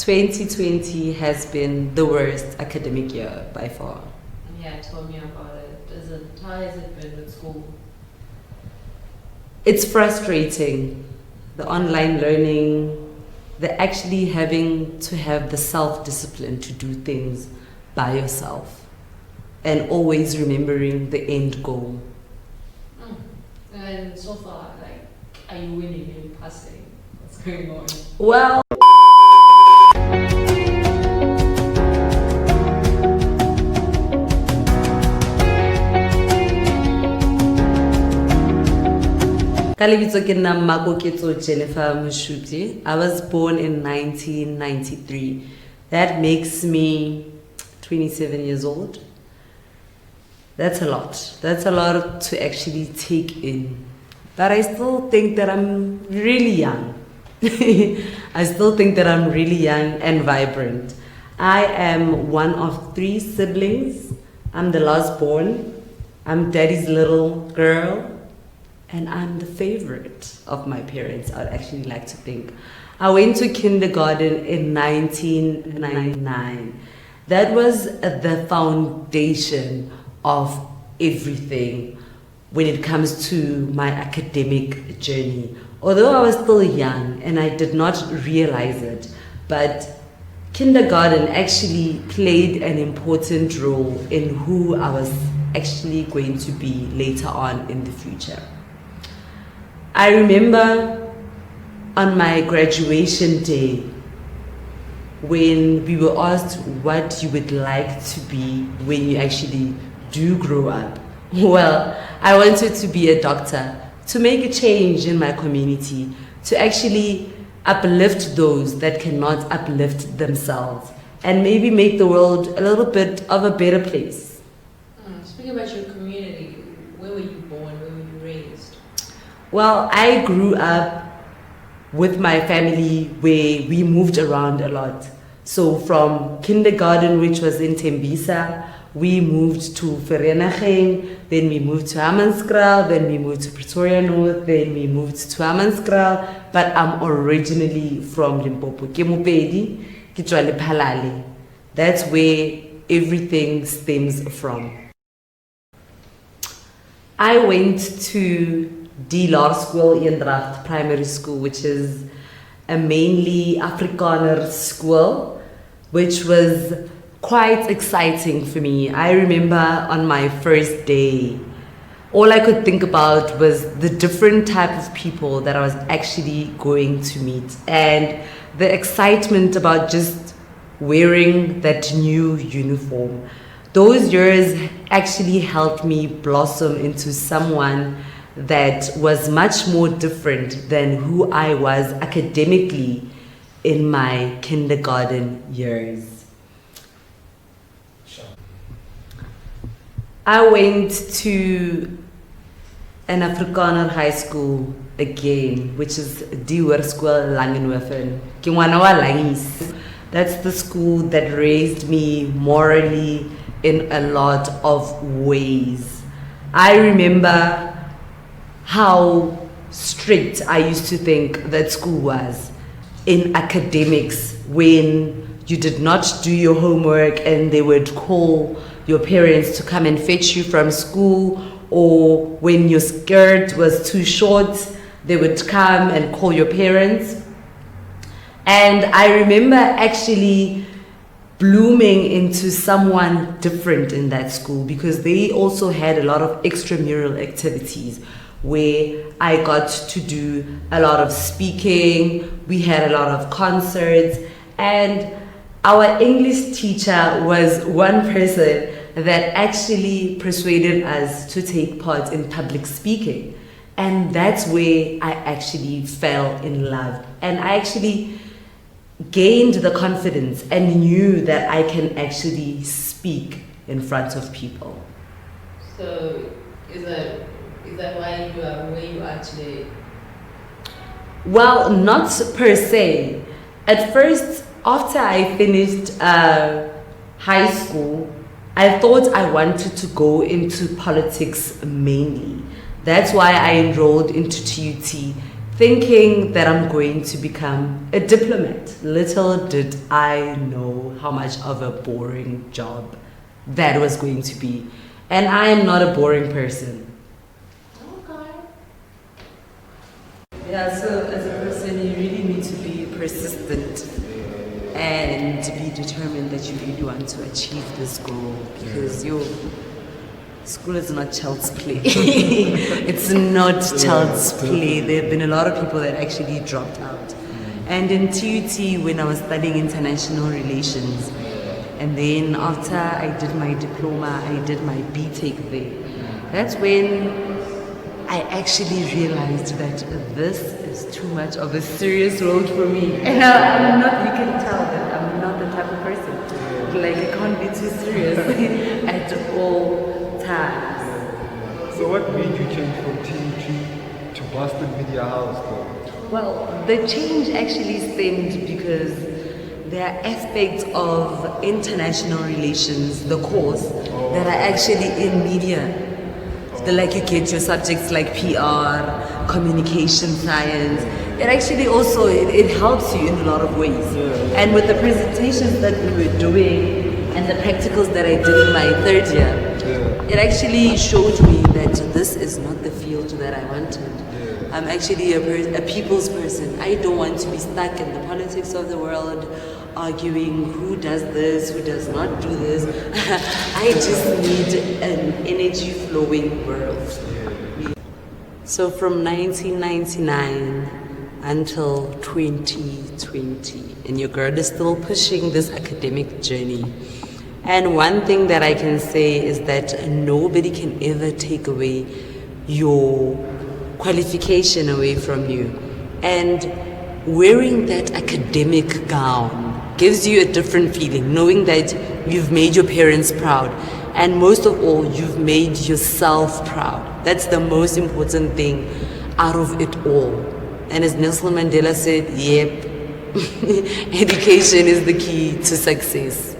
2020 has been the worst academic year by far. Yeah, tell me about it. How has it been with school? It's frustrating. The online learning, the actually having to have the self-discipline to do things by yourself and always remembering the end goal. And so far, like, are you winning? Are you passing? What's going on? Well, Jennifer Moshupje. I was born in 1993. That makes me 27 years old. That's a lot. That's a lot to actually take in. But I still think that I'm really young. I still think that I'm really young and vibrant. I am one of 3 siblings. I'm the last born. I'm daddy's little girl. And I'm the favorite of my parents, I'd actually like to think. I went to kindergarten in 1999. That was the foundation of everything when it comes to my academic journey. Although I was still young and I did not realize it, but kindergarten actually played an important role in who I was actually going to be later on in the future. I remember on my graduation day when we were asked what you would like to be when you actually do grow up. Well, I wanted to be a doctor, to make a change in my community, to actually uplift those that cannot uplift themselves, and maybe make the world a little bit of a better place. Speaking about your community, where were you born? Where were you raised? Well, I grew up with my family where we moved around a lot. So from kindergarten, which was in Tembisa, we moved to Vereeniging, then we moved to Hammanskraal, then we moved to Pretoria North, then we moved to Hammanskraal, but I'm originally from Limpopo. Ke Mopedi, ke tswa Lephalale. That's where everything stems from. I went to D Law School in Draft Primary School, which is a mainly Afrikaner school, which was quite exciting for me. I remember on my first day, all I could think about was the different type of people that I was actually going to meet and the excitement about just wearing that new uniform. Those years actually helped me blossom into someone that was much more different than who I was academically in my kindergarten years. I went to an Afrikaner high school again, which is Diewer School Langenhoven. Ke ngwana wa Langis. That's the school that raised me morally in a lot of ways. I remember how strict I used to think that school was in academics when you did not do your homework and they would call your parents to come and fetch you from school, or when your skirt was too short, they would come and call your parents. And I remember actually blooming into someone different in that school because they also had a lot of extramural activities where I got to do a lot of speaking, we had a lot of concerts, and our English teacher was one person that actually persuaded us to take part in public speaking. And that's where I actually fell in love. And I actually gained the confidence and knew that I can actually speak in front of people. So is that why you are where you are today? Well, not per se. At first, after I finished high school, I thought I wanted to go into politics mainly. That's why I enrolled into TUT thinking that I'm going to become a diplomat. Little did I know how much of a boring job that was going to be. And I am not a boring person. Okay. Yeah, so as a person, you really need to be persistent and to be determined that you really want to achieve this goal, because your school is not child's play. It's not child's play. There have been a lot of people that actually dropped out. And in TUT, when I was studying international relations, and then after I did my diploma, I did my BTech there. That's when I actually realized that this is too much of a serious road for me. And I'm not, you can tell that I'm not the type of person. Like, I can't be too serious at all times. So what made you change from TUT to Boston Media House though? Well, the change actually stemmed because there are aspects of international relations, the course, that are actually in media. Like you get your subjects like PR, communication science. It actually also, it helps you in a lot of ways. And with the presentations that we were doing and the practicals that I did in my third year, it actually showed me that this is not the field that I wanted. I'm actually a people's person. I don't want to be stuck in the politics of the world, arguing who does this, who does not do this. I just need an energy flowing world. So from 1999 until 2020, and your girl is still pushing this academic journey. And one thing that I can say is that nobody can ever take away your qualification away from you. And wearing that academic gown gives you a different feeling, knowing that you've made your parents proud, and most of all, you've made yourself proud. That's the most important thing out of it all. And as Nelson Mandela said, yep, education is the key to success.